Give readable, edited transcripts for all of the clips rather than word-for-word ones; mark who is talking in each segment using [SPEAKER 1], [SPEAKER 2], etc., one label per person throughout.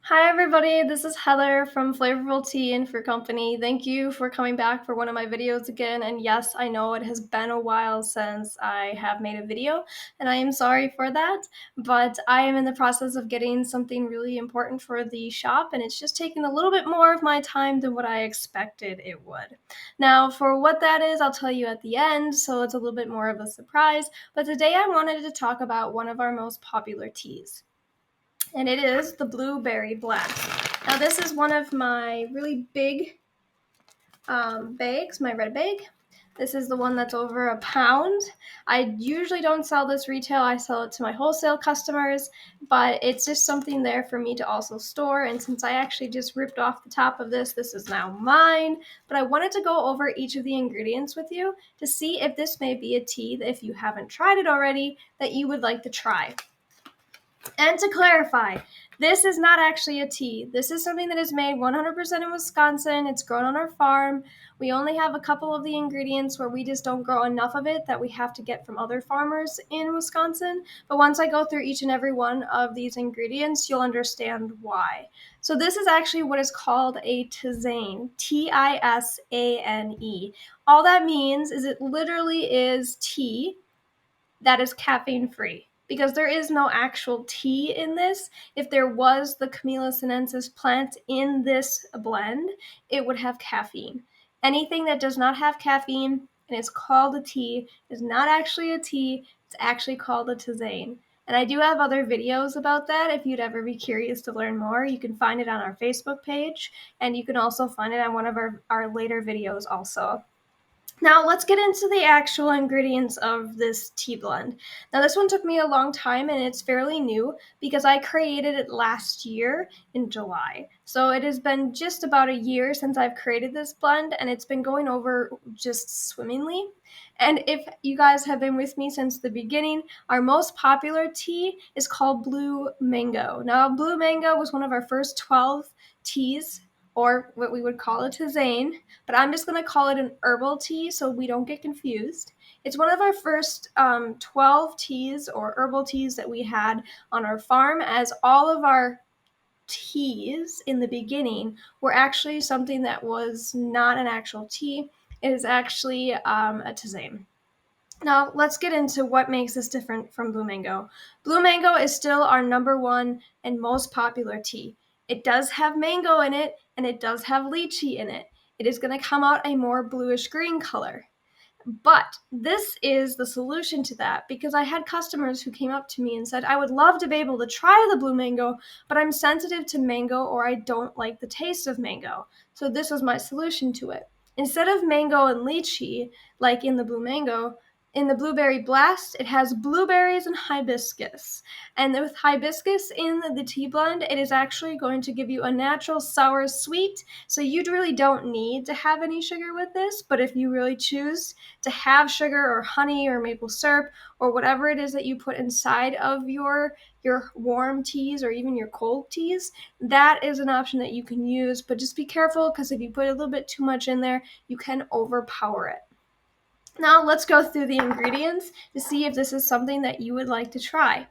[SPEAKER 1] Hi, everybody. This is Heather from Flavorful Tea for company. Thank you for coming back for one of my videos again. And yes, I know it has been a while since I have made a video, and I am sorry for that. But I am in the process of getting something really important for the shop, and it's just taking a little bit more of my time than what I expected it would. Now, for what that is, I'll tell you at the end, so it's a little bit more of a surprise. But today I wanted to talk about one of our most popular teas, and it is the Blueberry Blast. Now, this is one of my really big bags, my red bag. This is the one that's over a pound. I usually don't sell this retail. I sell it to my wholesale customers, but it's just something there for me to also store. And since I actually just ripped off the top of this, this is now mine. But I wanted to go over each of the ingredients with you to see if this may be a tea that, if you haven't tried it already, that you would like to try. And to clarify, this is not actually a tea. This is something that is made 100% in Wisconsin. It's grown on our farm. We only have a couple of the ingredients where we just don't grow enough of it that we have to get from other farmers in Wisconsin. But once I go through each and every one of these ingredients, you'll understand why. So this is actually what is called a tisane, Tisane. All that means is it literally is tea that is caffeine free, because there is no actual tea in this. If there was the Camellia sinensis plant in this blend, it would have caffeine. Anything that does not have caffeine and is called a tea is not actually a tea. It's actually called a tisane. And I do have other videos about that. If you'd ever be curious to learn more, you can find it on our Facebook page, and you can also find it on one of our later videos also. Now let's get into the actual ingredients of this tea blend. Now this one took me a long time, and it's fairly new because I created it last year in July. So it has been just about a year since I've created this blend, and it's been going over just swimmingly. And if you guys have been with me since the beginning, our most popular tea is called Blue Mango. Now Blue Mango was one of our first 12 teas, or what we would call a tisane, but I'm just going to call it an herbal tea so we don't get confused. It's one of our first 12 teas or herbal teas that we had on our farm, as all of our teas in the beginning were actually something that was not an actual tea. It is actually a tisane. Now, let's get into what makes this different from Blue Mango. Blue Mango is still our number one and most popular tea. It does have mango in it, and it does have lychee in it. It is going to come out a more bluish green color. But this is the solution to that, because I had customers who came up to me and said, I would love to be able to try the Blue Mango, but I'm sensitive to mango, or I don't like the taste of mango. So this was my solution to it. Instead of mango and lychee, like in the Blue Mango, in the Blueberry Blast, it has blueberries and hibiscus. And with hibiscus in the tea blend, it is actually going to give you a natural sour sweet. So you really don't need to have any sugar with this, but if you really choose to have sugar or honey or maple syrup or whatever it is that you put inside of your warm teas or even your cold teas, that is an option that you can use. But just be careful, because if you put a little bit too much in there, you can overpower it. Now let's go through the ingredients to see if this is something that you would like to try.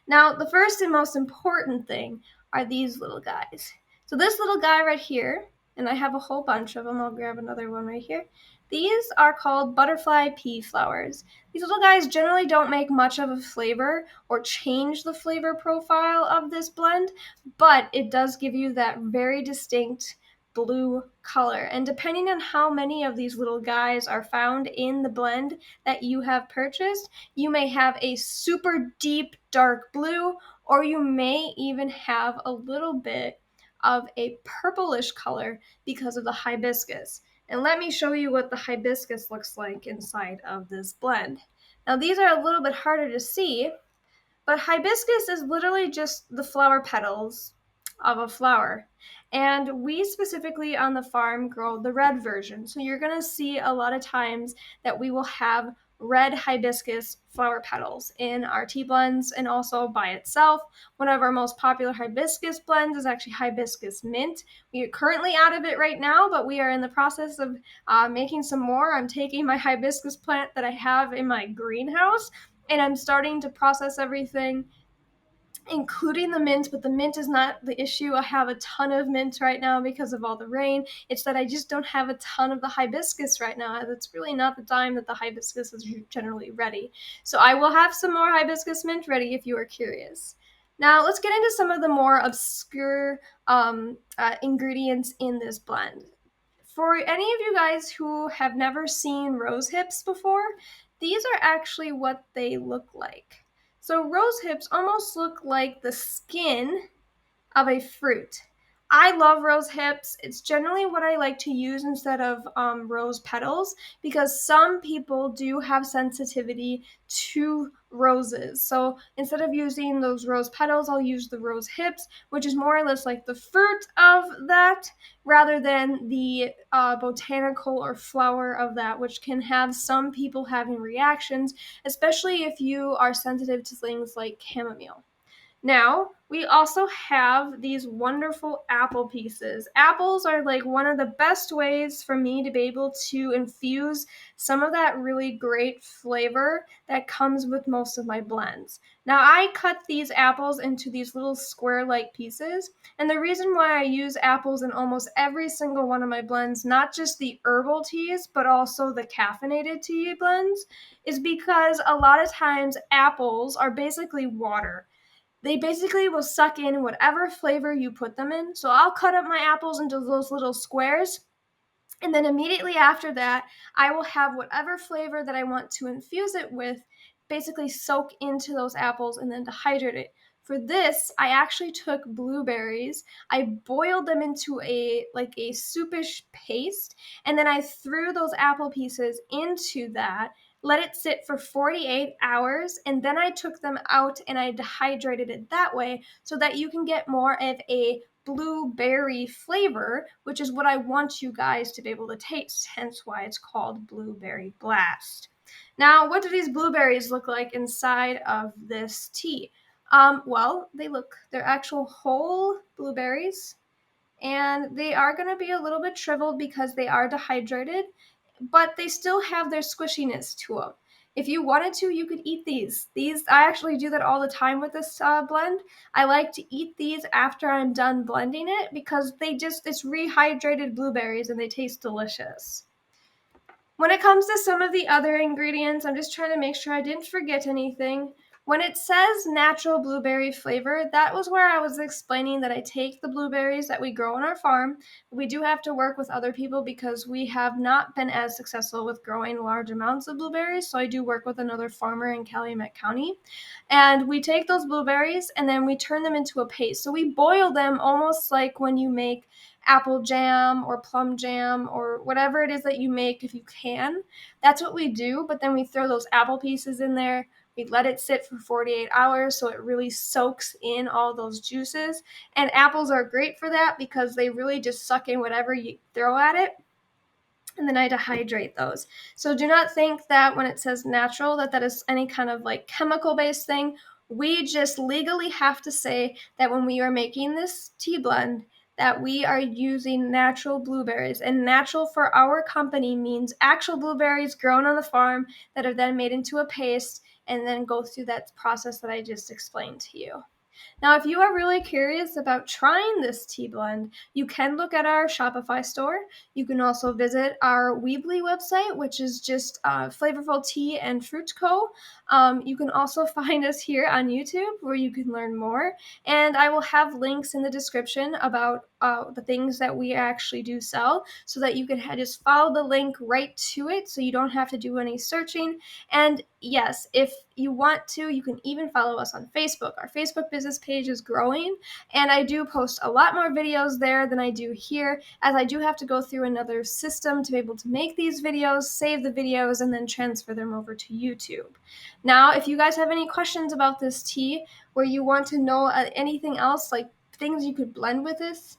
[SPEAKER 1] Now, the first and most important thing are these little guys. So this little guy right here, and I have a whole bunch of them. I'll grab another one right here. These are called butterfly pea flowers. These little guys generally don't make much of a flavor or change the flavor profile of this blend, but it does give you that very distinct blue color. And depending on how many of these little guys are found in the blend that you have purchased, you may have a super deep dark blue, or you may even have a little bit of a purplish color because of the hibiscus. And let me show you what the hibiscus looks like inside of this blend. Now these are a little bit harder to see, but hibiscus is literally just the flower petals of a flower. And we specifically on the farm grow the red version. So you're going to see a lot of times that we will have red hibiscus flower petals in our tea blends, and also by itself. One of our most popular hibiscus blends is actually hibiscus mint. We are currently out of it right now, but we are in the process of making some more. I'm taking my hibiscus plant that I have in my greenhouse, and I'm starting to process everything including the mint, but the mint is not the issue. I have a ton of mint right now because of all the rain. It's that I just don't have a ton of the hibiscus right now. It's really not the time that the hibiscus is generally ready. So I will have some more hibiscus mint ready if you are curious. Now let's get into some of the more obscure ingredients in this blend. For any of you guys who have never seen rose hips before, these are actually what they look like. So rose hips almost look like the skin of a fruit. I love rose hips. It's generally what I like to use instead of rose petals because some people do have sensitivity to roses. So instead of using those rose petals, I'll use the rose hips, which is more or less like the fruit of that rather than the botanical or flower of that, which can have some people having reactions, especially if you are sensitive to things like chamomile. Now, we also have these wonderful apple pieces. Apples are like one of the best ways for me to be able to infuse some of that really great flavor that comes with most of my blends. Now, I cut these apples into these little square-like pieces, and the reason why I use apples in almost every single one of my blends, not just the herbal teas, but also the caffeinated tea blends, is because a lot of times apples are basically water. They basically will suck in whatever flavor you put them in. So I'll cut up my apples into those little squares. And then immediately after that, I will have whatever flavor that I want to infuse it with basically soak into those apples and then dehydrate it. For this, I actually took blueberries. I boiled them into a soupish paste, and then I threw those apple pieces into that, let it sit for 48 hours, and then I took them out and I dehydrated it that way so that you can get more of a blueberry flavor, which is what I want you guys to be able to taste, hence why it's called Blueberry Blast. Now, what do these blueberries look like inside of this tea? Well, they're actual whole blueberries, and they are going to be a little bit shriveled because they are dehydrated, but they still have their squishiness to them. If you wanted to, you could eat these. I actually do that all the time with this blend. I like to eat these after I'm done blending it because it's rehydrated blueberries and they taste delicious. When it comes to some of the other ingredients, I'm just trying to make sure I didn't forget anything. When it says natural blueberry flavor, that was where I was explaining that I take the blueberries that we grow on our farm. We do have to work with other people because we have not been as successful with growing large amounts of blueberries. So I do work with another farmer in Calumet County. And we take those blueberries and then we turn them into a paste. So we boil them almost like when you make apple jam or plum jam or whatever it is that you make if you can. That's what we do, but then we throw those apple pieces in there. We let it sit for 48 hours so it really soaks in all those juices. And apples are great for that because they really just suck in whatever you throw at it. And then I dehydrate those. So do not think that when it says natural that is any kind of like chemical based thing. We just legally have to say that when we are making this tea blend that we are using natural blueberries, and natural for our company means actual blueberries grown on the farm that are then made into a paste and then go through that process that I just explained to you. Now, if you are really curious about trying this tea blend, you can look at our Shopify store. You can also visit our Weebly website, which is just Flavorful Tea and Fruit Co. You can also find us here on YouTube where you can learn more. And I will have links in the description about the things that we actually do sell so that you can just follow the link right to it so you don't have to do any searching. And yes, if you want to, you can even follow us on Facebook. Our Facebook business page is growing, and I do post a lot more videos there than I do here, as I do have to go through another system to be able to make these videos, save the videos, and then transfer them over to YouTube. Now, if you guys have any questions about this tea, where you want to know anything else, like things you could blend with this,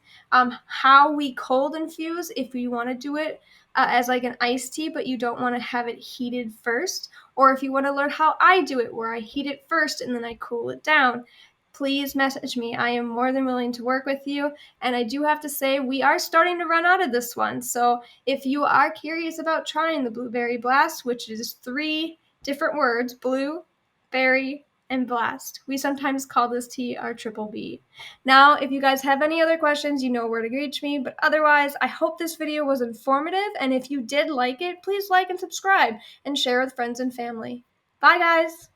[SPEAKER 1] how we cold infuse if you want to do it as like an iced tea, but you don't want to have it heated first, or if you want to learn how I do it, where I heat it first and then I cool it down, please message me. I am more than willing to work with you. And I do have to say, we are starting to run out of this one. So if you are curious about trying the Blueberry Blast, which is 3 different words, blue, berry, and blast. We sometimes call this tea our triple B. Now, if you guys have any other questions, you know where to reach me, but otherwise, I hope this video was informative, and if you did like it, please like and subscribe, and share with friends and family. Bye, guys!